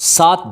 7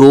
2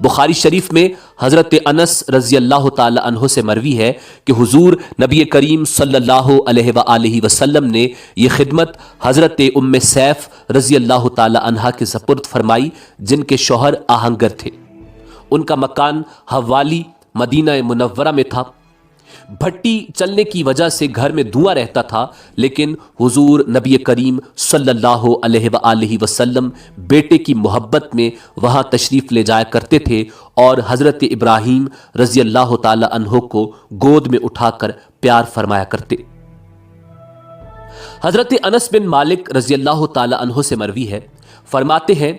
بخاری شریف میں حضرت انس رضی اللہ تعالی عنہ سے مروی ہے کہ حضور نبی کریم صلی اللہ علیہ وآلہ وسلم نے یہ خدمت حضرت ام سیف رضی اللہ تعالی عنہ کے سپرد فرمائی، جن کے شوہر آہنگر تھے۔ ان کا مکان حوالی مدینہ منورہ میں تھا۔ بھٹی چلنے کی وجہ سے گھر میں دھواں رہتا تھا، لیکن حضور نبی کریم صلی اللہ علیہ وآلہ وسلم بیٹے کی محبت میں وہاں تشریف لے جایا کرتے تھے اور حضرت ابراہیم رضی اللہ تعالی عنہ کو گود میں اٹھا کر پیار فرمایا کرتے۔ حضرت انس بن مالک رضی اللہ تعالی عنہ سے مروی ہے، فرماتے ہیں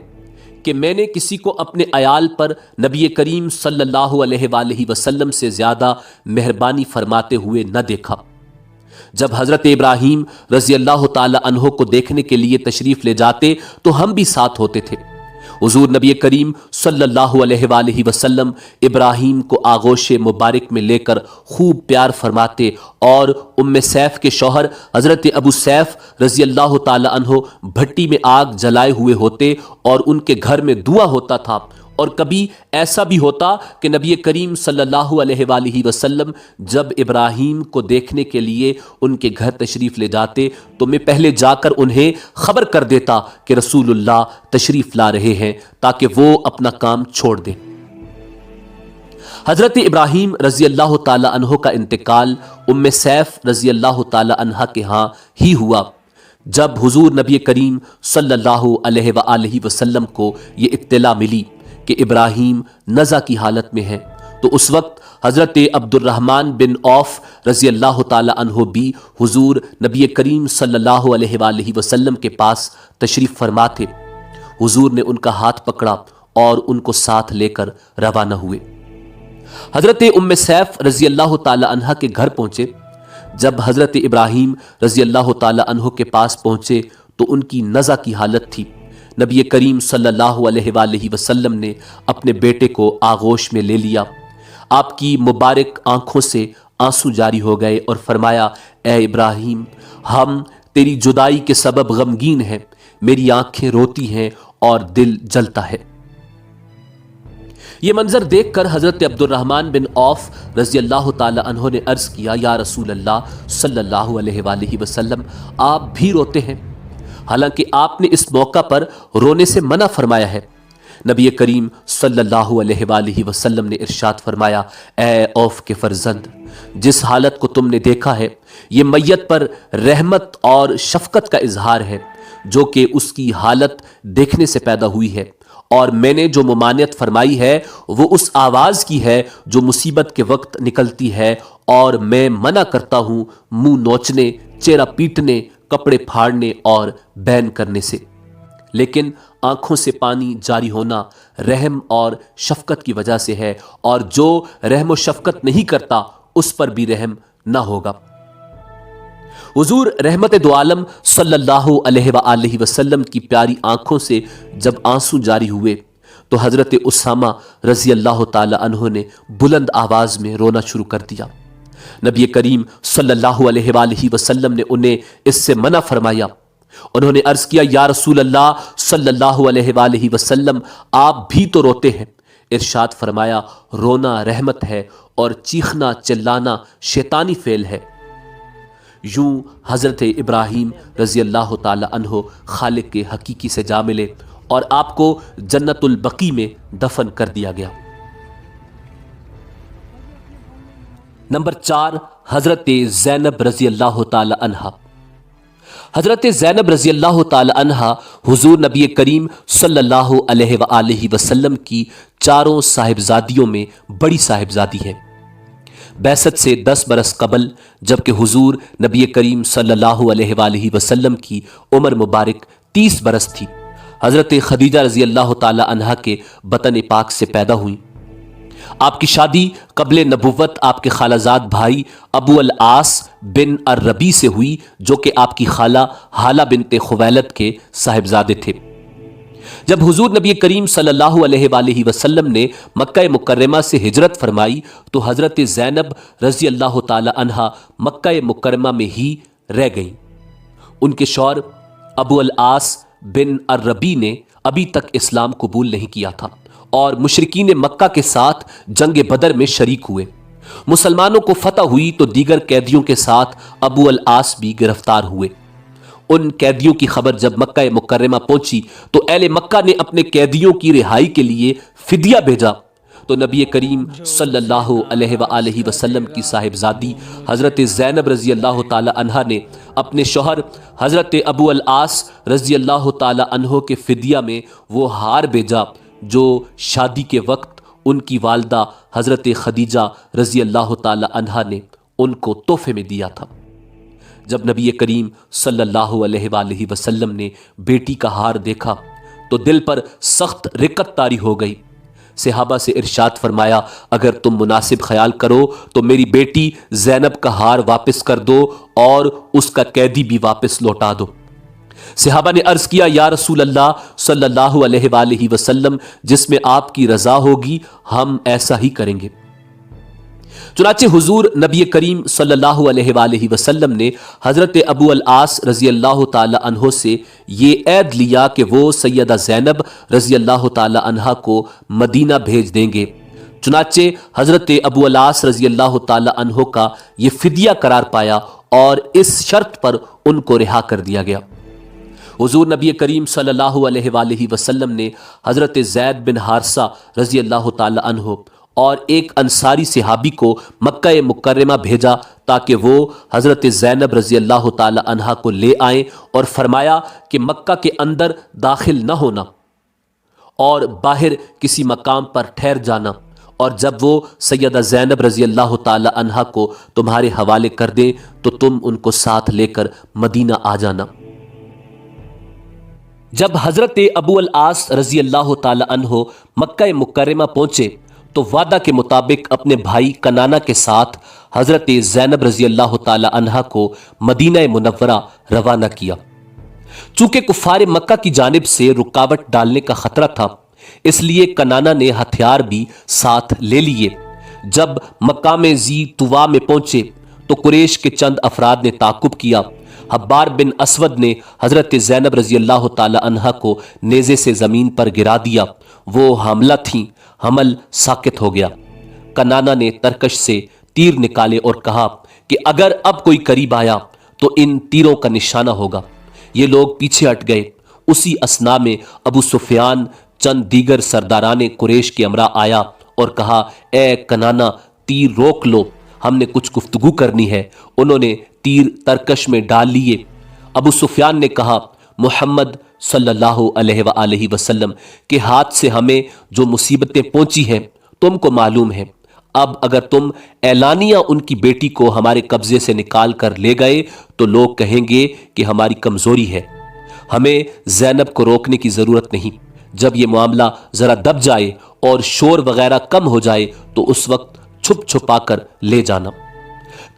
کہ میں نے کسی کو اپنے عیال پر نبی کریم صلی اللہ علیہ وآلہ وسلم سے زیادہ مہربانی فرماتے ہوئے نہ دیکھا۔ جب حضرت ابراہیم رضی اللہ تعالی عنہ کو دیکھنے کے لیے تشریف لے جاتے تو ہم بھی ساتھ ہوتے تھے۔ حضور نبی کریم صلی اللہ علیہ وآلہ وسلم ابراہیم کو آغوش مبارک میں لے کر خوب پیار فرماتے اور ام سیف کے شوہر حضرت ابو سیف رضی اللہ تعالی عنہ بھٹی میں آگ جلائے ہوئے ہوتے اور ان کے گھر میں دھواں ہوتا تھا، اور کبھی ایسا بھی ہوتا کہ نبی کریم صلی اللہ علیہ وآلہ وسلم جب ابراہیم کو دیکھنے کے لیے ان کے گھر تشریف لے جاتے تو میں پہلے جا کر انہیں خبر کر دیتا کہ رسول اللہ تشریف لا رہے ہیں، تاکہ وہ اپنا کام چھوڑ دیں۔ حضرت ابراہیم رضی اللہ تعالی عنہ کا انتقال ام سیف رضی اللہ تعالی عنہ کے ہاں ہی ہوا۔ جب حضور نبی کریم صلی اللہ علیہ وآلہ وسلم کو یہ اطلاع ملی کہ ابراہیم نزع کی حالت میں ہیں، تو اس وقت حضرت عبد الرحمن بن عوف رضی اللہ تعالی عنہ بھی حضور نبی کریم صلی اللہ علیہ وآلہ وسلم کے پاس تشریف فرما تھے۔ حضور نے ان کا ہاتھ پکڑا اور ان کو ساتھ لے کر روانہ ہوئے۔ حضرت ام سیف رضی اللہ تعالی عنہ کے گھر پہنچے۔ جب حضرت ابراہیم رضی اللہ تعالی عنہ کے پاس پہنچے تو ان کی نزع کی حالت تھی۔ نبی کریم صلی اللہ علیہ وآلہ وسلم نے اپنے بیٹے کو آغوش میں لے لیا۔ آپ کی مبارک آنکھوں سے آنسو جاری ہو گئے اور فرمایا، اے ابراہیم، ہم تیری جدائی کے سبب غمگین ہیں، میری آنکھیں روتی ہیں اور دل جلتا ہے۔ یہ منظر دیکھ کر حضرت عبد الرحمن بن عوف رضی اللہ تعالی عنہ نے عرض کیا، یا رسول اللہ صلی اللہ علیہ وآلہ وسلم، آپ بھی روتے ہیں، حالانکہ آپ نے اس موقع پر رونے سے منع فرمایا ہے۔ نبی کریم صلی اللہ علیہ وآلہ وسلم نے ارشاد فرمایا، اے عوف کے فرزند، جس حالت کو تم نے دیکھا ہے یہ میت پر رحمت اور شفقت کا اظہار ہے جو کہ اس کی حالت دیکھنے سے پیدا ہوئی ہے، اور میں نے جو ممانعت فرمائی ہے وہ اس آواز کی ہے جو مصیبت کے وقت نکلتی ہے، اور میں منع کرتا ہوں منہ نوچنے، چہرہ پیٹنے، کپڑے پھاڑنے اور بین کرنے سے، لیکن آنکھوں سے پانی جاری ہونا رحم اور شفقت کی وجہ سے ہے، اور جو رحم و شفقت نہیں کرتا اس پر بھی رحم نہ ہوگا۔ حضور رحمت دو عالم صلی اللہ علیہ وآلہ وسلم کی پیاری آنکھوں سے جب آنسو جاری ہوئے تو حضرت اسامہ رضی اللہ تعالی عنہ نے بلند آواز میں رونا شروع کر دیا۔ نبی کریم صلی اللہ علیہ وآلہ وسلم نے انہیں اس سے منع فرمایا۔ انہوں نے عرض کیا، یا رسول اللہ صلی اللہ علیہ وآلہ وسلم، آپ بھی تو روتے ہیں۔ ارشاد فرمایا، رونا رحمت ہے اور چیخنا چلانا شیطانی فعل ہے۔ یوں حضرت ابراہیم رضی اللہ تعالی عنہ خالق کے حقیقی سے جا ملے اور آپ کو جنت البقیع میں دفن کر دیا گیا۔ نمبر 4، حضرت زینب رضی اللہ تعالی عنہ۔ حضرت زینب رضی اللہ تعالی عنہ حضور نبی کریم صلی اللہ علیہ وآلہ وسلم کی 4 صاحبزادیوں میں بڑی صاحبزادی ہیں۔ بعثت سے 10 برس قبل جبکہ حضور نبی کریم صلی اللہ علیہ وآلہ وسلم کی عمر مبارک 30 برس تھی، حضرت خدیجہ رضی اللہ تعالی عنہ کے بطن پاک سے پیدا ہوئیں۔ آپ کی شادی قبل نبوت آپ کے خالہ زاد بھائی ابو العاص بن الربیع سے ہوئی، جو کہ آپ کی خالہ ہالہ بنت خویلد کے صاحبزادے تھے۔ جب حضور نبی کریم صلی اللہ علیہ وآلہ وسلم نے مکہ مکرمہ سے ہجرت فرمائی تو حضرت زینب رضی اللہ تعالی عنہ مکہ مکرمہ میں ہی رہ گئیں۔ ان کے شوہر ابو العاص بن الربیع نے ابھی تک اسلام قبول نہیں کیا تھا، اور مشرکین مکہ کے ساتھ جنگ بدر میں شریک ہوئے۔ مسلمانوں کو فتح ہوئی تو دیگر قیدیوں کے ساتھ ابو العاص بھی گرفتار ہوئے۔ ان قیدیوں کی خبر جب مکہ مکرمہ پہنچی تو اہل مکہ نے اپنے قیدیوں کی رہائی کے لیے فدیہ بھیجا، تو نبی کریم صلی اللہ علیہ وآلہ وسلم کی صاحبزادی حضرت زینب رضی اللہ تعالی عنہ نے اپنے شوہر حضرت ابو العاص رضی اللہ تعالی عنہ کے فدیہ میں وہ ہار بھیجا جو شادی کے وقت ان کی والدہ حضرت خدیجہ رضی اللہ تعالی عنہ نے ان کو تحفے میں دیا تھا۔ جب نبی کریم صلی اللہ علیہ وآلہ وسلم نے بیٹی کا ہار دیکھا تو دل پر سخت رقت طاری ہو گئی۔ صحابہ سے ارشاد فرمایا، اگر تم مناسب خیال کرو تو میری بیٹی زینب کا ہار واپس کر دو اور اس کا قیدی بھی واپس لوٹا دو۔ صحابہ نے عرض کیا، یا رسول اللہ صلی اللہ علیہ وآلہ وسلم، جس میں آپ کی رضا ہوگی ہم ایسا ہی کریں گے۔ چنانچہ حضور نبی کریم صلی اللہ علیہ وآلہ وسلم نے حضرت ابو العاص رضی اللہ تعالی عنہ سے یہ عہد لیا کہ وہ سیدہ زینب رضی اللہ تعالی عنہ کو مدینہ بھیج دیں گے۔ چنانچہ حضرت ابو العاص رضی اللہ تعالی عنہ کا یہ فدیہ قرار پایا اور اس شرط پر ان کو رہا کر دیا گیا۔ حضور نبی کریم صلی اللہ علیہ وآلہ وسلم نے حضرت زید بن حارثہ رضی اللہ تعالی عنہ اور ایک انصاری صحابی کو مکہ مکرمہ بھیجا تاکہ وہ حضرت زینب رضی اللہ تعالی عنہ کو لے آئیں، اور فرمایا کہ مکہ کے اندر داخل نہ ہونا اور باہر کسی مقام پر ٹھہر جانا، اور جب وہ سیدہ زینب رضی اللہ تعالی عنہ کو تمہارے حوالے کر دیں تو تم ان کو ساتھ لے کر مدینہ آ جانا۔ جب حضرت ابو العاص رضی اللہ تعالی عنہ مکہ مکرمہ پہنچے تو وعدہ کے مطابق اپنے بھائی کنانہ کے ساتھ حضرت زینب رضی اللہ تعالی عنہ کو مدینہ منورہ روانہ کیا۔ چونکہ کفار مکہ کی جانب سے رکاوٹ ڈالنے کا خطرہ تھا، اس لیے کنانہ نے ہتھیار بھی ساتھ لے لیے۔ جب مقام ذی طویٰ میں پہنچے تو قریش کے چند افراد نے تعاقب کیا۔ حبار بن اسود نے حضرت زینب رضی اللہ تعالی عنہ کو نیزے سے زمین پر گرا دیا۔ وہ حاملہ تھیں، حمل ساقط ہو گیا۔ کنانہ نے ترکش سے تیر نکالے اور کہا کہ اگر اب کوئی قریب آیا تو ان تیروں کا نشانہ ہوگا۔ یہ لوگ پیچھے ہٹ گئے۔ اسی اثنا میں ابو سفیان چند دیگر سرداران قریش کے ہمراہ آیا اور کہا، اے کنانہ، تیر روک لو، ہم نے کچھ گفتگو کرنی ہے۔ انہوں نے تیر ترکش میں ڈال لیے۔ ابو سفیان نے کہا، محمد صلی اللہ علیہ وآلہ وسلم کے ہاتھ سے ہمیں جو مصیبتیں پہنچی ہیں تم کو معلوم ہے۔ اب اگر تم اعلانیہ ان کی بیٹی کو ہمارے قبضے سے نکال کر لے گئے تو لوگ کہیں گے کہ ہماری کمزوری ہے۔ ہمیں زینب کو روکنے کی ضرورت نہیں۔ جب یہ معاملہ ذرا دب جائے اور شور وغیرہ کم ہو جائے تو اس وقت چھپ چھپا کر لے جانا۔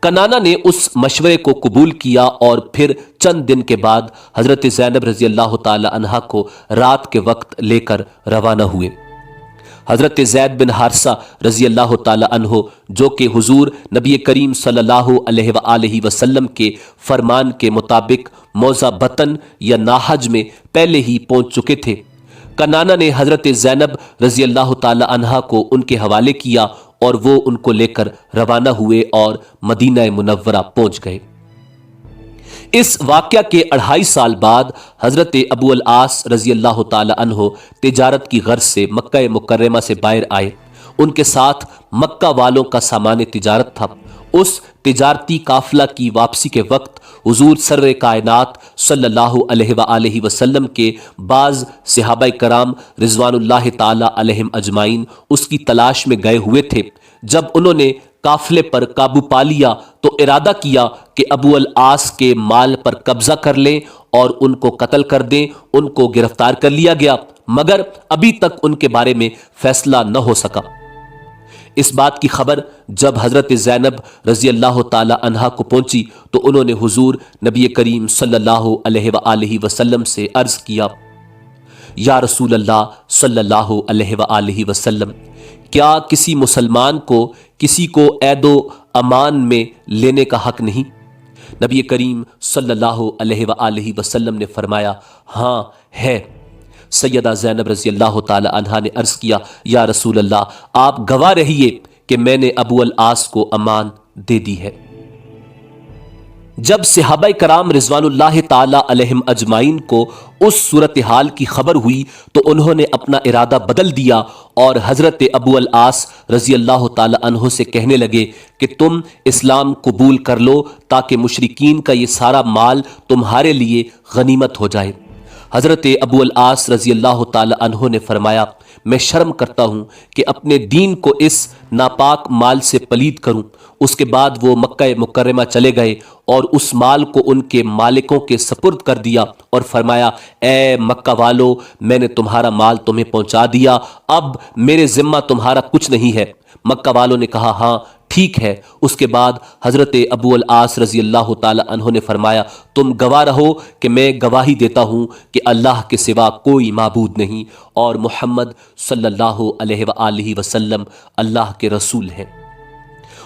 کنانہ نے اس مشورے کو قبول کیا اور پھر چند دن کے بعد حضرت زینب رضی اللہ تعالی عنہ کو رات کے وقت لے کر روانہ ہوئے۔ حضرت زید بن حارثہ رضی اللہ تعالی عنہ جو کہ حضور نبی کریم صلی اللہ علیہ وآلہ وسلم کے فرمان کے مطابق موضع بطن یا ناحج میں پہلے ہی پہنچ چکے تھے، کنانہ نے حضرت زینب رضی اللہ تعالی عنہ کو ان کے حوالے کیا اور وہ ان کو لے کر روانہ ہوئے اور مدینہ منورہ پہنچ گئے۔ اس واقعہ کے 2.5 سال بعد حضرت ابو العاص رضی اللہ تعالی عنہ تجارت کی غرض سے مکہ مکرمہ سے باہر آئے۔ ان کے ساتھ مکہ والوں کا سامان تجارت تھا۔ اس تجارتی قافلہ کی واپسی کے وقت حضور سر کائنات صلی اللہ علیہ وآلہ وسلم کے بعض صحابہ کرام رضوان اللہ تعالی علیہم اجمعین اس کی تلاش میں گئے ہوئے تھے۔ جب انہوں نے قافلے پر قابو پا لیا تو ارادہ کیا کہ ابو العاص کے مال پر قبضہ کر لیں اور ان کو قتل کر دیں۔ ان کو گرفتار کر لیا گیا مگر ابھی تک ان کے بارے میں فیصلہ نہ ہو سکا۔ اس بات کی خبر جب حضرت زینب رضی اللہ تعالی عنہ کو پہنچی تو انہوں نے حضور نبی کریم صلی اللہ علیہ وآلہ وسلم سے عرض کیا، یا رسول اللہ صلی اللہ علیہ وآلہ وسلم، کیا کسی مسلمان کو کسی کو عید و امان میں لینے کا حق نہیں؟ نبی کریم صلی اللہ علیہ وآلہ وسلم نے فرمایا، ہاں ہے۔ سیدہ زینب رضی اللہ تعالی عنہا نے عرض کیا، یا رسول اللہ، آپ گواہ رہیے کہ میں نے ابو العاص کو امان دے دی ہے۔ جب صحابہ کرام رضوان اللہ تعالی علیہم اجمعین کو اس صورتحال کی خبر ہوئی تو انہوں نے اپنا ارادہ بدل دیا اور حضرت ابو العاص رضی اللہ تعالی عنہ سے کہنے لگے کہ تم اسلام قبول کر لو تاکہ مشرکین کا یہ سارا مال تمہارے لیے غنیمت ہو جائے۔ حضرت ابو العاص رضی اللہ تعالی عنہ نے فرمایا، میں شرم کرتا ہوں کہ اپنے دین کو اس ناپاک مال سے پلید کروں۔ اس کے بعد وہ مکہ مکرمہ چلے گئے اور اس مال کو ان کے مالکوں کے سپرد کر دیا اور فرمایا، اے مکہ والو، میں نے تمہارا مال تمہیں پہنچا دیا، اب میرے ذمہ تمہارا کچھ نہیں ہے۔ مکہ والوں نے کہا، ہاں ٹھیک ہے۔ اس کے بعد حضرت ابو العاص رضی اللہ تعالی عنہ نے فرمایا، تم گواہ رہو کہ میں گواہی دیتا ہوں کہ اللہ کے سوا کوئی معبود نہیں اور محمد صلی اللہ علیہ وآلہ وسلم اللہ کے رسول ہیں۔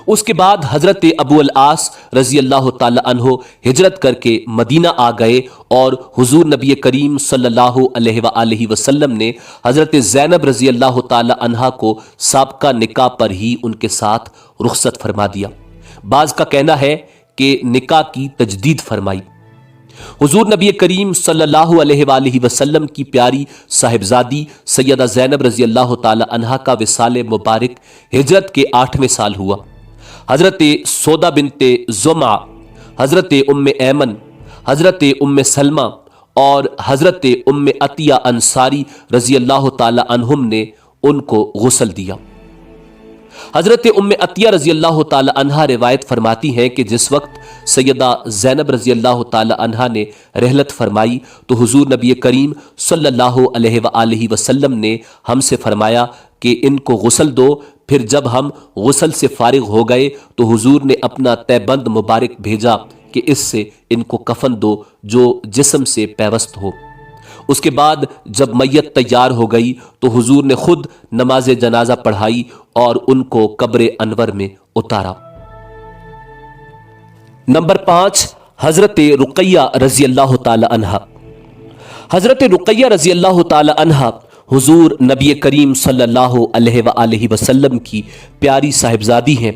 اس کے بعد حضرت ابو العاص رضی اللہ تعالی عنہ ہجرت کر کے مدینہ آ گئے اور حضور نبی کریم صلی اللہ علیہ وآلہ وسلم نے حضرت زینب رضی اللہ تعالی عنہا کو سابقہ نکاح پر ہی ان کے ساتھ رخصت فرما دیا۔ بعض کا کہنا ہے کہ نکاح کی تجدید فرمائی۔ حضور نبی کریم صلی اللہ علیہ وآلہ وسلم کی پیاری صاحبزادی سیدہ زینب رضی اللہ تعالی عنہا کا وصال مبارک ہجرت کے 8ویں سال ہوا۔ حضرت سودا بنت زمعہ، حضرت ام ایمن، حضرت ام سلمہ اور حضرت ام عطیہ انصاری رضی اللہ تعالی عنہم نے ان کو غسل دیا۔ حضرت ام عطیہ رضی اللہ تعالی عنہا روایت فرماتی ہیں کہ جس وقت سیدہ زینب رضی اللہ تعالی عنہا نے رحلت فرمائی تو حضور نبی کریم صلی اللہ علیہ وآلہ وسلم نے ہم سے فرمایا کہ ان کو غسل دو۔ پھر جب ہم غسل سے فارغ ہو گئے تو حضور نے اپنا تہبند مبارک بھیجا کہ اس سے ان کو کفن دو جو جسم سے پیوست ہو۔ اس کے بعد جب میت تیار ہو گئی تو حضور نے خود نماز جنازہ پڑھائی اور ان کو قبر انور میں اتارا۔ نمبر 5، حضرت رقیہ رضی اللہ تعالی عنہا۔ حضرت رقیہ رضی اللہ تعالی عنہا حضور نبی کریم صلی اللہ علیہ وآلہ وسلم کی پیاری صاحبزادی ہیں۔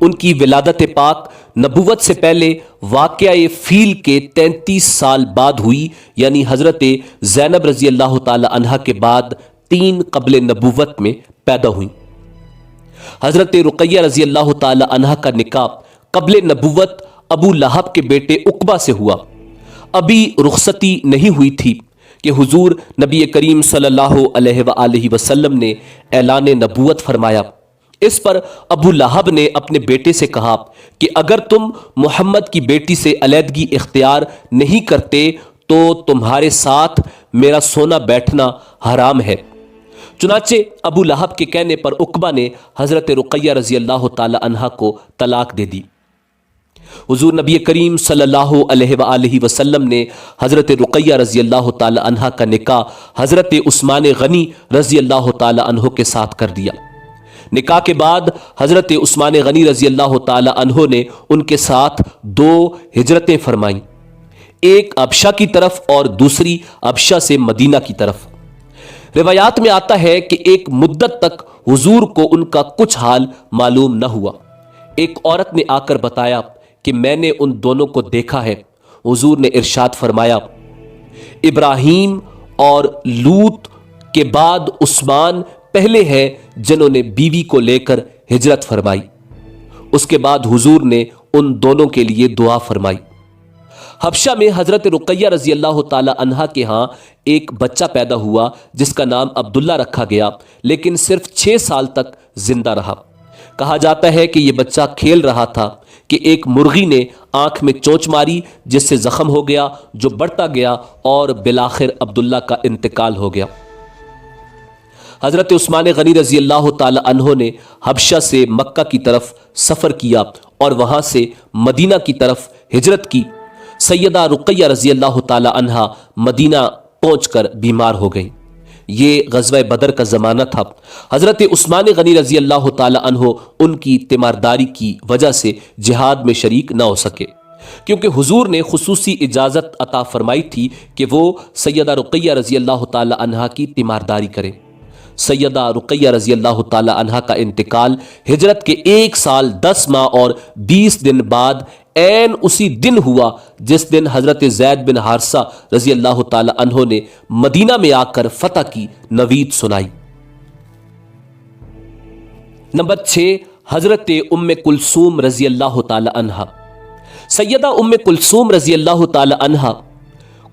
ان کی ولادت پاک نبوت سے پہلے واقعہ فیل کے 33 سال بعد ہوئی، یعنی حضرت زینب رضی اللہ تعالی عنہا کے بعد 3 قبل نبوت میں پیدا ہوئی۔ حضرت رقیہ رضی اللہ تعالی عنہا کا نکاح قبل نبوت ابو لہب کے بیٹے عقبہ سے ہوا۔ ابھی رخصتی نہیں ہوئی تھی کہ حضور نبی کریم صلی اللہ علیہ وآلہ وسلم نے اعلان نبوت فرمایا۔ اس پر ابو لہب نے اپنے بیٹے سے کہا کہ اگر تم محمد کی بیٹی سے علیحدگی اختیار نہیں کرتے تو تمہارے ساتھ میرا سونا بیٹھنا حرام ہے۔ چنانچہ ابو لہب کے کہنے پر عقبہ نے حضرت رقیہ رضی اللہ تعالی عنہا کو طلاق دے دی۔ حضور نبی کریم صلی اللہ علیہ وآلہ وسلم نے حضرت رقیہ رضی اللہ تعالی عنہا کا نکاح حضرت عثمان غنی رضی اللہ تعالی عنہ کے ساتھ کر دیا۔ نکاح کے بعد حضرت عثمان غنی رضی اللہ تعالی عنہ نے ان کے ساتھ 2 ہجرتیں فرمائیں، ایک ابشہ کی طرف اور دوسری ابشہ سے مدینہ کی طرف۔ روایات میں آتا ہے کہ ایک مدت تک حضور کو ان کا کچھ حال معلوم نہ ہوا۔ ایک عورت نے آ کر بتایا کہ میں نے ان دونوں کو دیکھا ہے۔ حضور نے ارشاد فرمایا، ابراہیم اور لوط کے بعد عثمان پہلے ہیں جنہوں نے بیوی کو لے کر ہجرت فرمائی۔ اس کے بعد حضور نے ان دونوں کے لیے دعا فرمائی۔ حبشہ میں حضرت رقیہ رضی اللہ تعالی عنہا کے ہاں ایک بچہ پیدا ہوا جس کا نام عبداللہ رکھا گیا، لیکن صرف 6 سال تک زندہ رہا۔ کہا جاتا ہے کہ یہ بچہ کھیل رہا تھا کہ ایک مرغی نے آنکھ میں چونچ ماری جس سے زخم ہو گیا جو بڑھتا گیا اور بالآخر عبداللہ کا انتقال ہو گیا۔ حضرت عثمان غنی رضی اللہ تعالی عنہ نے حبشہ سے مکہ کی طرف سفر کیا اور وہاں سے مدینہ کی طرف ہجرت کی۔ سیدہ رقیہ رضی اللہ تعالی عنہا مدینہ پہنچ کر بیمار ہو گئی۔ یہ غزوہ بدر کا زمانہ تھا۔ حضرت عثمان غنی رضی اللہ تعالی عنہ ان کی تیمارداری کی وجہ سے جہاد میں شریک نہ ہو سکے۔ کیونکہ حضور نے خصوصی اجازت عطا فرمائی تھی کہ وہ سیدہ رقیہ رضی اللہ تعالی عنہا کی تیمارداری کریں۔ سیدہ رقیہ رضی اللہ تعالی عنہا کا انتقال ہجرت کے 1 سال 10 ماہ اور 20 دن بعد عین اسی دن ہوا جس دن حضرت زید بن حارثہ رضی اللہ تعالی عنہ نے مدینہ میں آ کر فتح کی نوید سنائی۔ نمبر 6، حضرت ام کلثوم رضی اللہ تعالی عنہا۔ سیدہ ام کلثوم رضی اللہ تعالی عنہا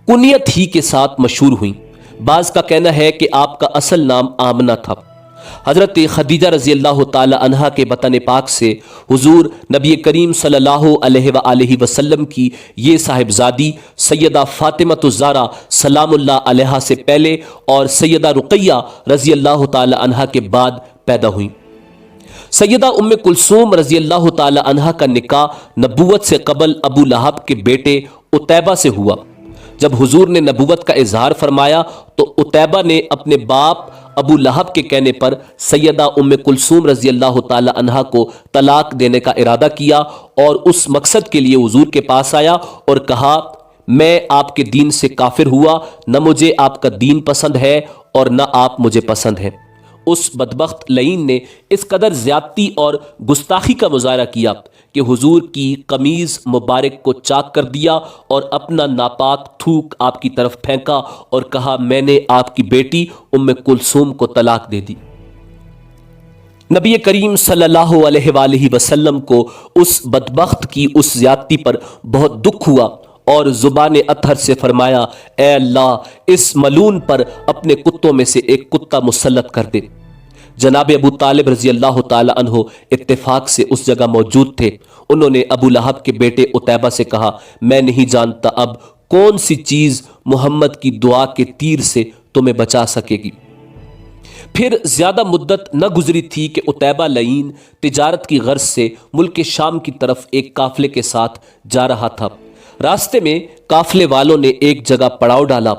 کنیت ہی کے ساتھ مشہور ہوئیں۔ بعض کا کہنا ہے کہ آپ کا اصل نام آمنہ تھا۔ حضرت خدیجہ رضی اللہ تعالی عنہا کے بطن پاک سے حضور نبی کریم صلی اللہ علیہ وآلہ وسلم کی یہ صاحبزادی سیدہ فاطمہ الزہرا سلام اللہ علیہا سے پہلے اور سیدہ رقیہ رضی اللہ تعالی عنہا کے بعد پیدا ہوئیں۔ سیدہ ام کلثوم رضی اللہ تعالی عنہا کا نکاح نبوت سے قبل ابو لہب کے بیٹے عتیبہ سے ہوا۔ جب حضور نے نبوت کا اظہار فرمایا تو عتیبہ نے اپنے باپ ابو لہب کے کہنے پر سیدہ ام کلثوم رضی اللہ تعالی عنہا کو طلاق دینے کا ارادہ کیا اور اس مقصد کے لیے حضور کے پاس آیا اور کہا، میں آپ کے دین سے کافر ہوا، نہ مجھے آپ کا دین پسند ہے اور نہ آپ مجھے پسند ہیں۔ اس بدبخت لعین نے اس قدر زیادتی اور گستاخی کا مظاہرہ کیا کہ حضور کی قمیض مبارک کو چاک کر دیا اور اپنا ناپاک تھوک آپ کی طرف پھینکا اور کہا، میں نے آپ کی بیٹی ام کلثوم کو طلاق دے دی۔ نبی کریم صلی اللہ علیہ وآلہ وسلم کو اس بدبخت کی اس زیادتی پر بہت دکھ ہوا اور زبان اطہر سے فرمایا، اے اللہ اس ملعون پر اپنے کتوں میں سے ایک کتا مسلط کر دے۔ جناب ابو طالب رضی اللہ تعالی عنہ اتفاق سے اس جگہ موجود تھے۔ انہوں نے ابو لہب کے بیٹے عتیبہ سے کہا، میں نہیں جانتا اب کون سی چیز محمد کی دعا کے تیر سے تمہیں بچا سکے گی۔ پھر زیادہ مدت نہ گزری تھی کہ عتیبہ لعین تجارت کی غرض سے ملک شام کی طرف ایک قافلے کے ساتھ جا رہا تھا۔ راستے میں قافلے والوں نے ایک جگہ پڑاؤ ڈالا۔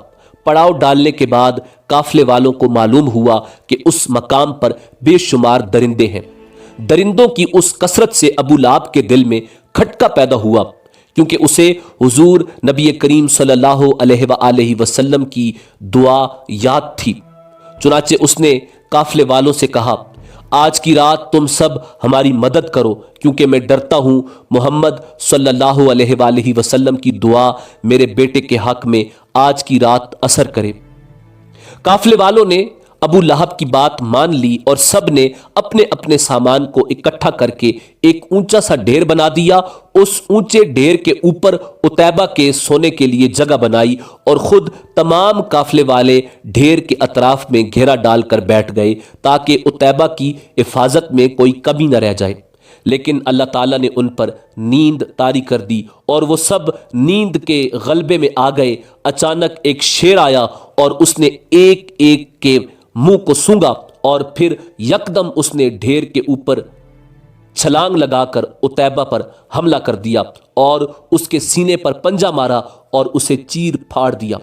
پڑاؤ ڈالنے کے بعد قافلے والوں کو معلوم ہوا کہ اس مقام پر بے شمار درندے ہیں۔ درندوں کی اس کثرت سے ابو لہب کے دل میں کھٹکا پیدا ہوا، کیونکہ اسے حضور نبی کریم صلی اللہ علیہ وآلہ وسلم کی دعا یاد تھی۔ چنانچہ اس نے قافلے والوں سے کہا، آج کی رات تم سب ہماری مدد کرو، کیونکہ میں ڈرتا ہوں محمد صلی اللہ علیہ وآلہ وسلم کی دعا میرے بیٹے کے حق میں آج کی رات اثر کرے۔ قافلے والوں نے ابو لہب کی بات مان لی اور سب نے اپنے اپنے سامان کو اکٹھا کر کے ایک اونچا سا ڈھیر بنا دیا۔ اس اونچے ڈھیر کے اوپر عتیبہ کے سونے کے لیے جگہ بنائی اور خود تمام قافلے والے ڈھیر کے اطراف میں گھیرا ڈال کر بیٹھ گئے تاکہ عتیبہ کی حفاظت میں کوئی کمی نہ رہ جائے۔ لیکن اللہ تعالیٰ نے ان پر نیند طاری کر دی اور وہ سب نیند کے غلبے میں آ گئے۔ اچانک ایک شیر آیا اور اس نے ایک ایک کے منہ کو سونگا اور پھر یکدم اس نے ڈھیر کے اوپر چھلانگ لگا کر عتیبہ پر حملہ کر دیا اور اس کے سینے پر پنجہ مارا اور اسے چیر پھاڑ دیا۔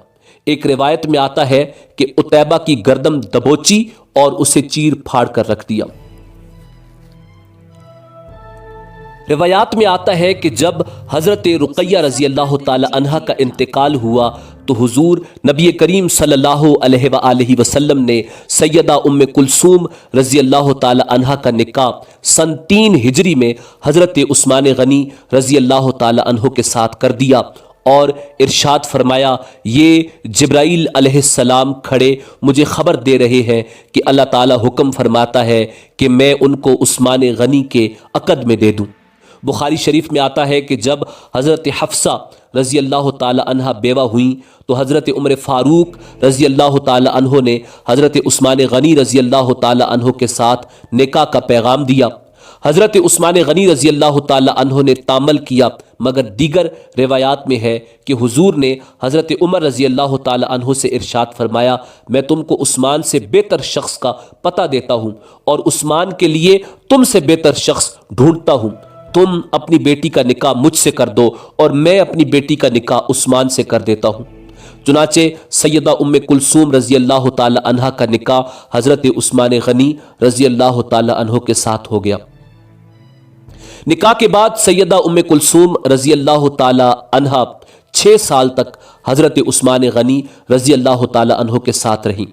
ایک روایت میں آتا ہے کہ عتیبہ کی گردن دبوچی اور اسے چیر پھاڑ کر رکھ دیا۔ روایات میں آتا ہے کہ جب حضرت رقیہ رضی اللہ تعالی عنہا کا انتقال ہوا تو حضور نبی کریم صلی اللہ علیہ وآلہ وسلم نے سیدہ ام کلثوم رضی اللہ تعالی عنہا کا نکاح سن 3 ہجری میں حضرت عثمان غنی رضی اللہ تعالی عنہ کے ساتھ کر دیا اور ارشاد فرمایا، یہ جبرائیل علیہ السلام کھڑے مجھے خبر دے رہے ہیں کہ اللہ تعالی حکم فرماتا ہے کہ میں ان کو عثمان غنی کے عقد میں دے دوں۔ بخاری شریف میں آتا ہے کہ جب حضرت حفصہ رضی اللہ تعالی عنہ بیوہ ہوئیں تو حضرت عمر فاروق رضی اللہ تعالی عنہ نے حضرت عثمان غنی رضی اللہ تعالی عنہ کے ساتھ نکاح کا پیغام دیا۔ حضرت عثمان غنی رضی اللہ تعالی عنہ نے تعامل کیا، مگر دیگر روایات میں ہے کہ حضور نے حضرت عمر رضی اللہ تعالی عنہ سے ارشاد فرمایا، میں تم کو عثمان سے بہتر شخص کا پتہ دیتا ہوں اور عثمان کے لیے تم سے بہتر شخص ڈھونڈتا ہوں۔ تم اپنی بیٹی کا نکاح مجھ سے کر دو اور میں اپنی بیٹی کا نکاح عثمان سے کر دیتا ہوں۔ چنانچہ سیدہ ام کلثوم رضی اللہ تعالی عنہا کا نکاح حضرت عثمان غنی رضی اللہ تعالی عنہ کے ساتھ ہو گیا۔ نکاح کے بعد سیدہ ام کلثوم رضی اللہ تعالی عنہا 6 سال تک حضرت عثمان غنی رضی اللہ تعالی عنہ کے ساتھ رہیں۔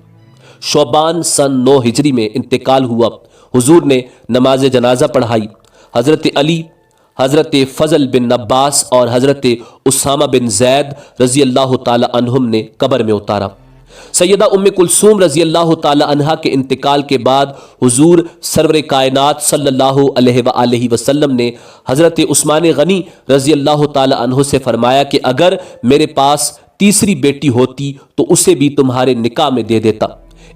شعبان سن 9 ہجری میں انتقال ہوا۔ حضور نے نماز جنازہ پڑھائی۔ حضرت علی، حضرت فضل بن عباس اور حضرت اسامہ بن زید رضی اللہ تعالی عنہم نے قبر میں اتارا۔ سیدہ ام کلثوم رضی اللہ تعالی عنہا کے انتقال کے بعد حضور سرور کائنات صلی اللہ علیہ وآلہ وسلم نے حضرت عثمان غنی رضی اللہ تعالی عنہ سے فرمایا کہ اگر میرے پاس تیسری بیٹی ہوتی تو اسے بھی تمہارے نکاح میں دے دیتا۔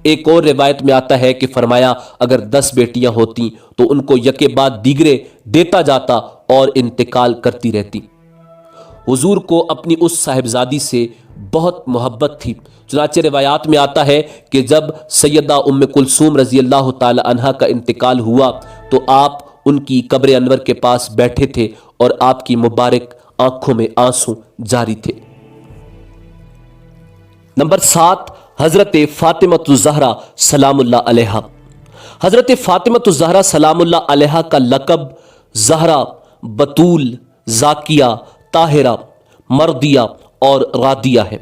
ایک اور روایت میں آتا ہے کہ فرمایا اگر 10 بیٹیاں ہوتی تو ان کو یکے بعد دیگرے دیتا جاتا اور انتقال کرتی رہتی۔ حضور کو اپنی اس صاحبزادی سے بہت محبت تھی، چنانچہ روایات میں آتا ہے کہ جب سیدہ ام کلثوم رضی اللہ تعالی عنہا کا انتقال ہوا تو آپ ان کی قبر انور کے پاس بیٹھے تھے اور آپ کی مبارک آنکھوں میں آنسو جاری تھے۔ نمبر 7، حضرت فاطمۃ الزہرا سلام اللہ علیہا۔ حضرت فاطمۃ الزہرا سلام اللہ علیہا کا لقب زہرا، بطول، زاکیہ، طاہرہ، مرضیہ اور راضیہ ہے۔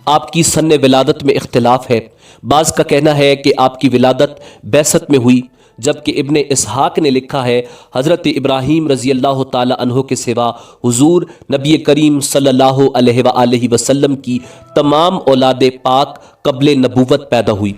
آپ کی سن ولادت میں اختلاف ہے۔ بعض کا کہنا ہے کہ آپ کی ولادت بعثت میں ہوئی، جبکہ ابن اسحاق نے لکھا ہے حضرت ابراہیم رضی اللہ تعالی عنہ کے سوا حضور نبی کریم صلی اللہ علیہ وآلہ وسلم کی تمام اولاد پاک قبل نبوت پیدا ہوئی۔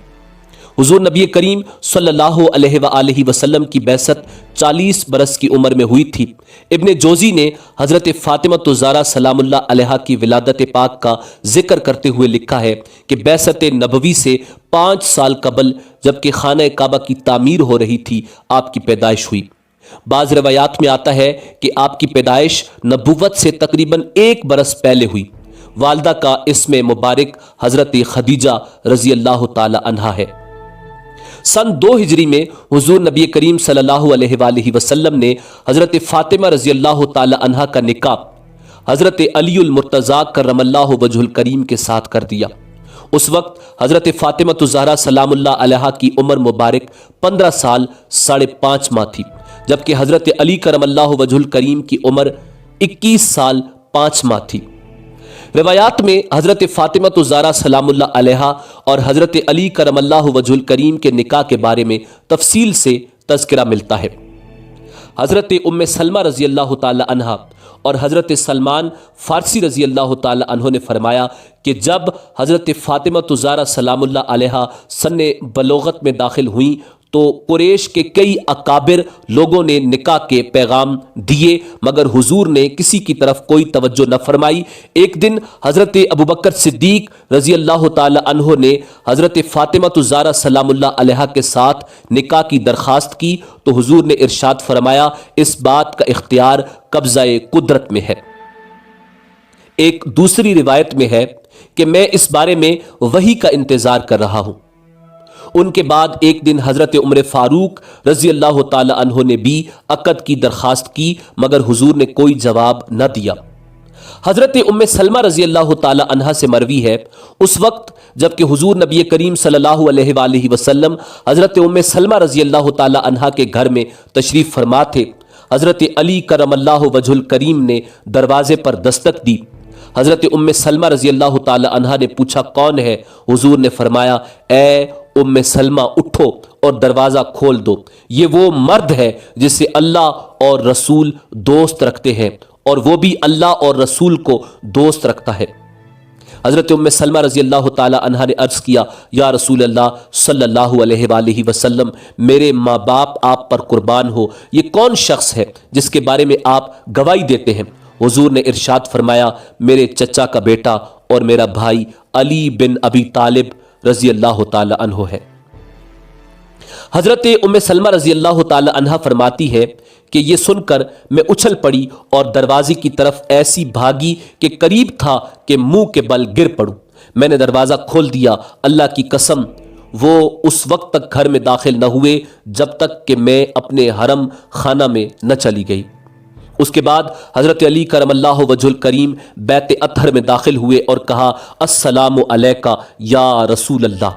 حضور نبی کریم صلی اللہ علیہ وآلہ وسلم کی بعثت 40 برس کی عمر میں ہوئی تھی۔ ابن جوزی نے حضرت فاطمۃ الزہرا سلام اللہ علیہا کی ولادت پاک کا ذکر کرتے ہوئے لکھا ہے کہ بعثت نبوی سے 5 سال قبل جبکہ خانہ کعبہ کی تعمیر ہو رہی تھی آپ کی پیدائش ہوئی۔ بعض روایات میں آتا ہے کہ آپ کی پیدائش نبوت سے تقریباً 1 برس پہلے ہوئی۔ والدہ کا اسم مبارک حضرت خدیجہ رضی اللہ تعالی عنہا ہے۔ سن 2 ہجری میں حضور نبی کریم صلی اللہ علیہ وآلہ وسلم نے حضرت فاطمہ رضی اللہ تعالی عنہا کا نکاح حضرت علی المرتضیٰ کرم اللہ وجہ الکریم کے ساتھ کر دیا۔ اس وقت حضرت فاطمۃ الزہرا سلام اللہ علیہا کی عمر مبارک 15 سال 5.5 ماہ تھی، جبکہ حضرت علی کرم اللہ وجہ الکریم کی عمر 21 سال 5 ماہ تھی۔ روایات میں حضرت فاطمۃ الزہرا سلام اللہ علیہا اور حضرت علی کرم اللہ وجہ الکریم کے نکاح کے بارے میں تفصیل سے تذکرہ ملتا ہے۔ حضرت ام سلمہ رضی اللہ تعالی عنہا اور حضرت سلمان فارسی رضی اللہ تعالی عنہ نے فرمایا کہ جب حضرت فاطمۃ الزہرا سلام اللہ علیہا سن بلوغت میں داخل ہوئیں تو قریش کے کئی اکابر لوگوں نے نکاح کے پیغام دیے، مگر حضور نے کسی کی طرف کوئی توجہ نہ فرمائی۔ ایک دن حضرت ابوبکر صدیق رضی اللہ تعالی عنہ نے حضرت فاطمۃ الزہرا سلام اللہ علیہا کے ساتھ نکاح کی درخواست کی تو حضور نے ارشاد فرمایا اس بات کا اختیار قبضہ قدرت میں ہے۔ ایک دوسری روایت میں ہے کہ میں اس بارے میں وحی کا انتظار کر رہا ہوں۔ ان کے بعد ایک دن حضرت عمر فاروق رضی اللہ تعالی عنہ نے بھی عقد کی درخواست کی، مگر حضور نے کوئی جواب نہ دیا۔ حضرت ام سلمہ رضی اللہ تعالی عنہا سے مروی ہے اس وقت جبکہ حضور نبی کریم صلی اللہ علیہ وآلہ وسلم حضرت ام سلمہ رضی اللہ تعالی عنہا کے گھر میں تشریف فرما تھے، حضرت علی کرم اللہ وجہ الکریم نے دروازے پر دستک دی۔ حضرت ام سلمہ رضی اللہ تعالی عنہا نے پوچھا کون ہے؟ حضور نے فرمایا اے ام سلمہ اٹھو اور دروازہ کھول دو، یہ وہ مرد ہے جسے اللہ اور رسول دوست رکھتے ہیں اور وہ بھی اللہ اور رسول کو دوست رکھتا ہے۔ حضرت ام سلمہ رضی اللہ تعالی عنہا نے عرض کیا یا رسول اللہ صلی اللہ علیہ وآلہ وسلم، میرے ماں باپ آپ پر قربان ہو، یہ کون شخص ہے جس کے بارے میں آپ گواہی دیتے ہیں؟ حضور نے ارشاد فرمایا میرے چچا کا بیٹا اور میرا بھائی علی بن ابی طالب رضی اللہ تعالی عنہ ہے۔ حضرت ام سلمہ رضی اللہ تعالی عنہا فرماتی ہے کہ یہ سن کر میں اچھل پڑی اور دروازے کی طرف ایسی بھاگی کہ قریب تھا کہ منہ کے بل گر پڑوں۔ میں نے دروازہ کھول دیا، اللہ کی قسم وہ اس وقت تک گھر میں داخل نہ ہوئے جب تک کہ میں اپنے حرم خانہ میں نہ چلی گئی۔ اس کے بعد حضرت علی کرم اللہ وجہ الکریم بیت اطہر میں داخل ہوئے اور کہا السلام علیکہ یا رسول اللہ۔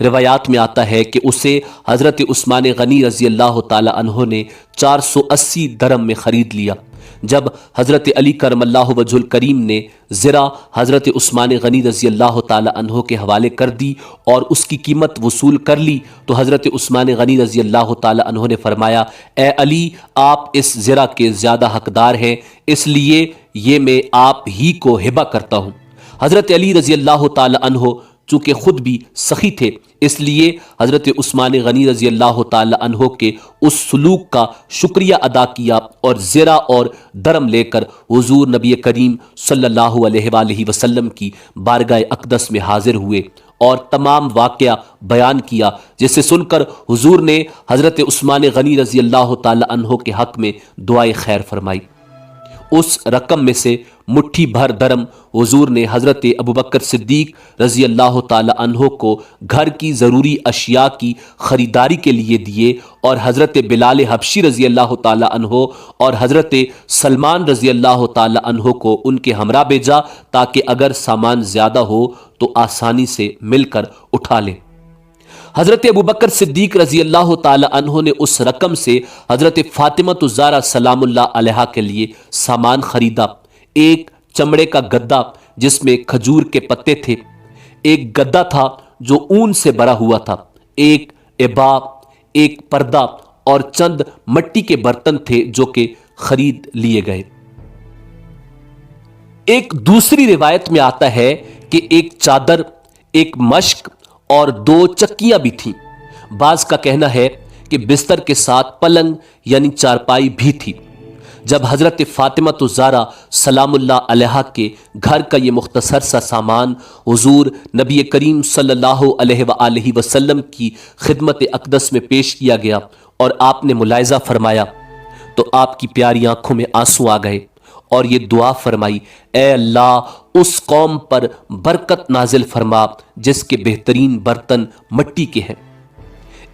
روایات میں آتا ہے کہ اسے حضرت عثمان غنی رضی اللہ تعالی عنہ نے 480 درم میں خرید لیا۔ جب حضرت علی کرم اللہ وجہ الکریم نے زرہ حضرت عثمان غنی رضی اللہ تعالی عنہ کے حوالے کر دی اور اس کی قیمت وصول کر لی تو حضرت عثمان غنی رضی اللہ تعالی عنہ نے فرمایا، اے علی، آپ اس زرہ کے زیادہ حقدار ہیں، اس لیے یہ میں آپ ہی کو ہبہ کرتا ہوں۔ حضرت علی رضی اللہ تعالی عنہ چونکہ خود بھی سخی تھے، اس لیے حضرت عثمان غنی رضی اللہ تعالی عنہ کے اس سلوک کا شکریہ ادا کیا اور زرہ اور درم لے کر حضور نبی کریم صلی اللہ علیہ وآلہ وسلم کی بارگاہ اقدس میں حاضر ہوئے اور تمام واقعہ بیان کیا، جسے سن کر حضور نے حضرت عثمان غنی رضی اللہ تعالی عنہ کے حق میں دعائے خیر فرمائی۔ اس رقم میں سے مٹھی بھر درم حضور نے حضرت ابوبکر صدیق رضی اللہ تعالی عنہ کو گھر کی ضروری اشیاء کی خریداری کے لیے دیے اور حضرت بلال حبشی رضی اللہ تعالی عنہ اور حضرت سلمان رضی اللہ تعالی عنہ کو ان کے ہمراہ بھیجا تاکہ اگر سامان زیادہ ہو تو آسانی سے مل کر اٹھا لیں۔ حضرت ابوبکر صدیق رضی اللہ تعالی عنہ نے اس رقم سے حضرت فاطمہ الزہرا سلام اللہ علیہا کے لیے سامان خریدا۔ ایک چمڑے کا گدا جس میں کھجور کے پتے تھے، ایک گدا تھا جو اون سے بھرا ہوا تھا، ایک ابا، ایک پردہ اور چند مٹی کے برتن تھے جو کہ خرید لیے گئے۔ ایک دوسری روایت میں آتا ہے کہ ایک چادر، ایک مشک اور 2 چکیاں بھی تھیں۔ بعض کا کہنا ہے کہ بستر کے ساتھ پلنگ یعنی چارپائی بھی تھی۔ جب حضرت فاطمہ الزہرا سلام اللہ علیہا کے گھر کا یہ مختصر سا سامان حضور نبی کریم صلی اللہ علیہ وآلہ وسلم کی خدمت اقدس میں پیش کیا گیا اور آپ نے ملاحظہ فرمایا تو آپ کی پیاری آنکھوں میں آنسو آ گئے اور یہ دعا فرمائی، اے اللہ اس قوم پر برکت نازل فرما جس کے بہترین برتن مٹی کے ہیں۔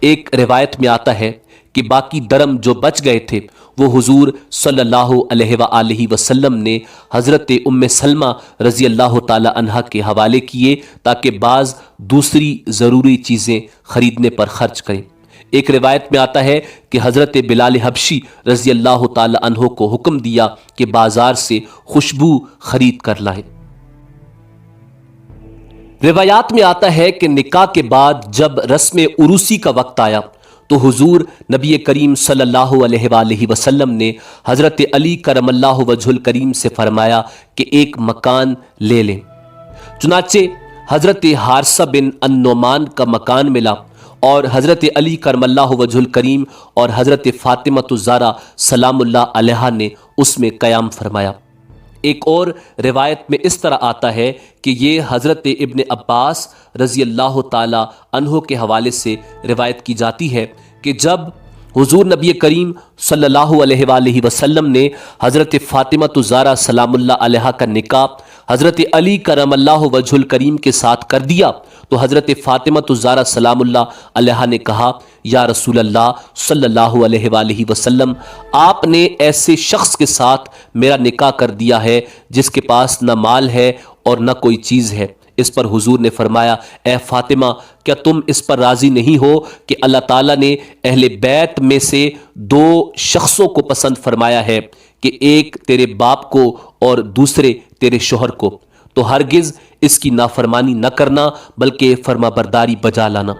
ایک روایت میں آتا ہے کہ باقی درم جو بچ گئے تھے وہ حضور صلی اللہ علیہ وآلہ وسلم نے حضرت ام سلمہ رضی اللہ تعالی عنہا کے حوالے کیے تاکہ بعض دوسری ضروری چیزیں خریدنے پر خرچ کریں۔ ایک روایت میں آتا ہے کہ حضرت بلال حبشی رضی اللہ تعالی عنہ کو حکم دیا کہ بازار سے خوشبو خرید کر لائیں۔ روایات میں آتا ہے کہ نکاح کے بعد جب رسم عروسی کا وقت آیا تو حضور نبی کریم صلی اللہ علیہ وآلہ وسلم نے حضرت علی کرم اللہ وجہ الکریم سے فرمایا کہ ایک مکان لے لیں۔ چنانچہ حضرت حارثہ بن النعمان کا مکان ملا اور حضرت علی کرم اللہ وجہ الکریم اور حضرت فاطمہ الزہرا سلام اللہ علیہا نے اس میں قیام فرمایا۔ ایک اور روایت میں اس طرح آتا ہے کہ یہ حضرت ابن عباس رضی اللہ تعالی عنہ کے حوالے سے روایت کی جاتی ہے کہ جب حضور نبی کریم صلی اللہ علیہ وآلہ وسلم نے حضرت فاطمہ الزہرا سلام اللہ علیہا کا نکاح حضرت علی کرم اللہ وجہ الکریم کے ساتھ کر دیا تو حضرت فاطمہ الزہرا سلام اللہ علیہا نے کہا، یا رسول اللہ صلی اللہ علیہ وآلہ وسلم، آپ نے ایسے شخص کے ساتھ میرا نکاح کر دیا ہے جس کے پاس نہ مال ہے اور نہ کوئی چیز ہے۔ اس پر حضور نے فرمایا، اے فاطمہ، کیا تم اس پر راضی نہیں ہو کہ اللہ تعالیٰ نے اہل بیت میں سے 2 شخصوں کو پسند فرمایا ہے کہ ایک تیرے باپ کو اور دوسرے تیرے شوہر کو، تو ہرگز اس کی نافرمانی نہ کرنا بلکہ فرما برداری بجا لانا۔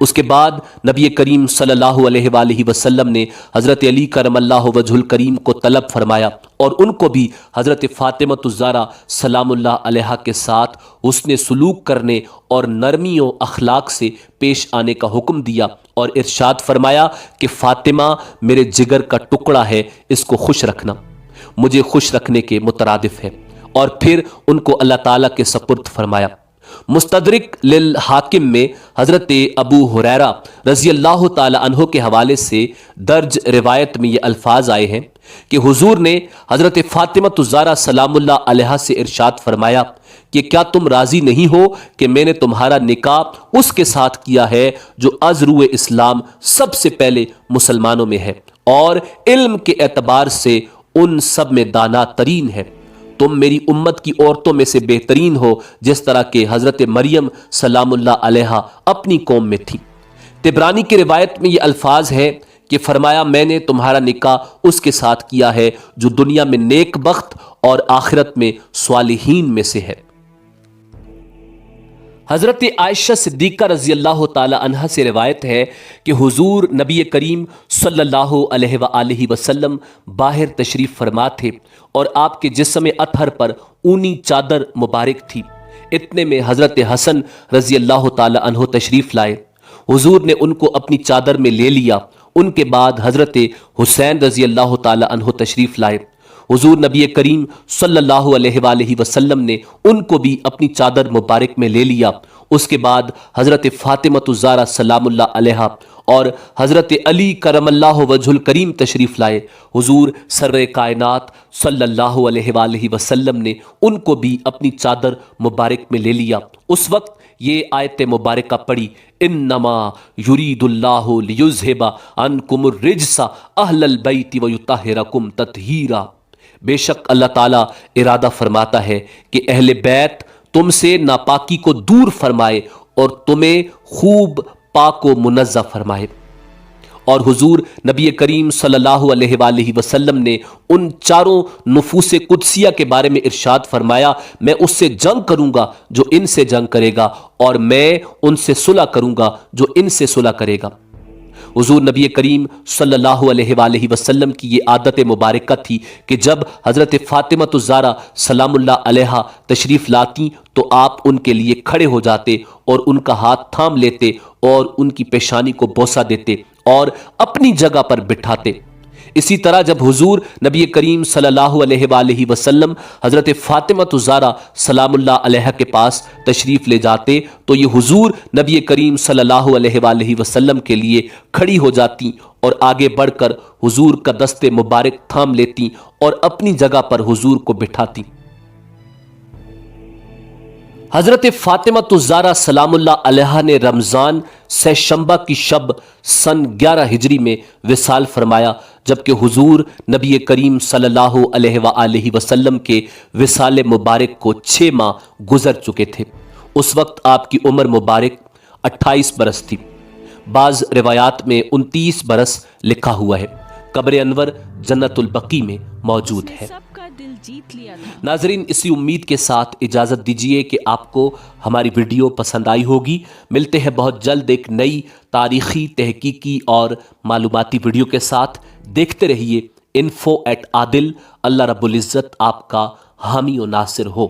اس کے بعد نبی کریم صلی اللہ علیہ وآلہ وسلم نے حضرت علی کرم اللہ وجہ الکریم کو طلب فرمایا اور ان کو بھی حضرت فاطمہ الزہرا سلام اللہ علیہا کے ساتھ حسن سلوک کرنے اور نرمی و اخلاق سے پیش آنے کا حکم دیا اور ارشاد فرمایا کہ فاطمہ میرے جگر کا ٹکڑا ہے، اس کو خوش رکھنا، مجھے خوش رکھنے کے مترادف ہے، اور پھر ان کو اللہ تعالیٰ کے سپرد فرمایا۔ مستدرک للحاکم میں حضرت ابو ہریرہ رضی اللہ تعالی عنہ کے حوالے سے درج روایت میں یہ الفاظ آئے ہیں کہ حضور نے حضرت فاطمہ الزہرا سلام اللہ علیہا سے ارشاد فرمایا کہ کیا تم راضی نہیں ہو کہ میں نے تمہارا نکاح اس کے ساتھ کیا ہے جو از روئے اسلام سب سے پہلے مسلمانوں میں ہے اور علم کے اعتبار سے ان سب میں دانا ترین ہے؟ تم میری امت کی عورتوں میں سے بہترین ہو، جس طرح کہ حضرت مریم سلام اللہ علیہا اپنی قوم میں تھی۔ طبرانی کی روایت میں یہ الفاظ ہے کہ فرمایا میں نے تمہارا نکاح اس کے ساتھ کیا ہے جو دنیا میں نیک بخت اور آخرت میں صالحین میں سے ہے۔ حضرت عائشہ صدیقہ رضی اللہ تعالی عنہ سے روایت ہے کہ حضور نبی کریم صلی اللہ علیہ وآلہ وسلم باہر تشریف فرما تھے اور آپ کے جسم اطہر پر اونی چادر مبارک تھی۔ اتنے میں حضرت حسن رضی اللہ تعالی عنہ تشریف لائے، حضور نے ان کو اپنی چادر میں لے لیا۔ ان کے بعد حضرت حسین رضی اللہ تعالی عنہ تشریف لائے، حضور نبی کریم صلی اللہ علیہ وآلہ وسلم نے ان کو بھی اپنی چادر مبارک میں لے لیا۔ اس کے بعد حضرت فاطمہ الزہرا سلام اللہ علیہا اور حضرت علی کرم اللہ وجہ الکریم تشریف لائے، حضور سر کائنات صلی اللہ علیہ وآلہ وسلم نے ان کو بھی اپنی چادر مبارک میں لے لیا۔ اس وقت یہ آیت مبارکہ پڑھی، انما یرید اللہ لیذھب عنکم الرجس اہل البیت ویطہرکم تطہیرا، بے شک اللہ تعالیٰ ارادہ فرماتا ہے کہ اہل بیت تم سے ناپاکی کو دور فرمائے اور تمہیں خوب پاک و منزہ فرمائے۔ اور حضور نبی کریم صلی اللہ علیہ وآلہ وسلم نے ان چاروں نفوس قدسیہ کے بارے میں ارشاد فرمایا، میں اس سے جنگ کروں گا جو ان سے جنگ کرے گا، اور میں ان سے صلح کروں گا جو ان سے صلح کرے گا۔ حضور نبی کریم صلی اللہ علیہ وآلہ وسلم کی یہ عادت مبارکہ تھی کہ جب حضرت فاطمہ الزہرا سلام اللہ علیہا تشریف لاتی تو آپ ان کے لیے کھڑے ہو جاتے اور ان کا ہاتھ تھام لیتے اور ان کی پیشانی کو بوسہ دیتے اور اپنی جگہ پر بٹھاتے۔ اسی طرح جب حضور نبی کریم صلی اللہ علیہ وآلہ وسلم حضرت فاطمہ الزہرا سلام اللہ علیہا کے پاس تشریف لے جاتے تو یہ حضور نبی کریم صلی اللہ علیہ وآلہ وسلم کے لیے کھڑی ہو جاتی اور آگے بڑھ کر حضور کا دست مبارک تھام لیتی اور اپنی جگہ پر حضور کو بٹھاتی۔ حضرت فاطمہ الزہرا سلام اللہ علیہا نے رمضان سہ شنبہ کی شب سن 11 ہجری میں وصال فرمایا، جبکہ حضور نبی کریم صلی اللہ علیہ وآلہ وسلم کے وصال مبارک کو 6 ماہ گزر چکے تھے۔ اس وقت آپ کی عمر مبارک 28 برس تھی، بعض روایات میں 29 برس لکھا ہوا ہے۔ قبر انور جنت البقیع میں موجود ہے۔ ناظرین، اسی امید کے ساتھ اجازت دیجیے کہ آپ کو ہماری ویڈیو پسند آئی ہوگی۔ ملتے ہیں بہت جلد ایک نئی تاریخی، تحقیقی اور معلوماتی ویڈیو کے ساتھ۔ دیکھتے رہیے info@adil۔ اللہ رب العزت آپ کا حامی و ناصر ہو۔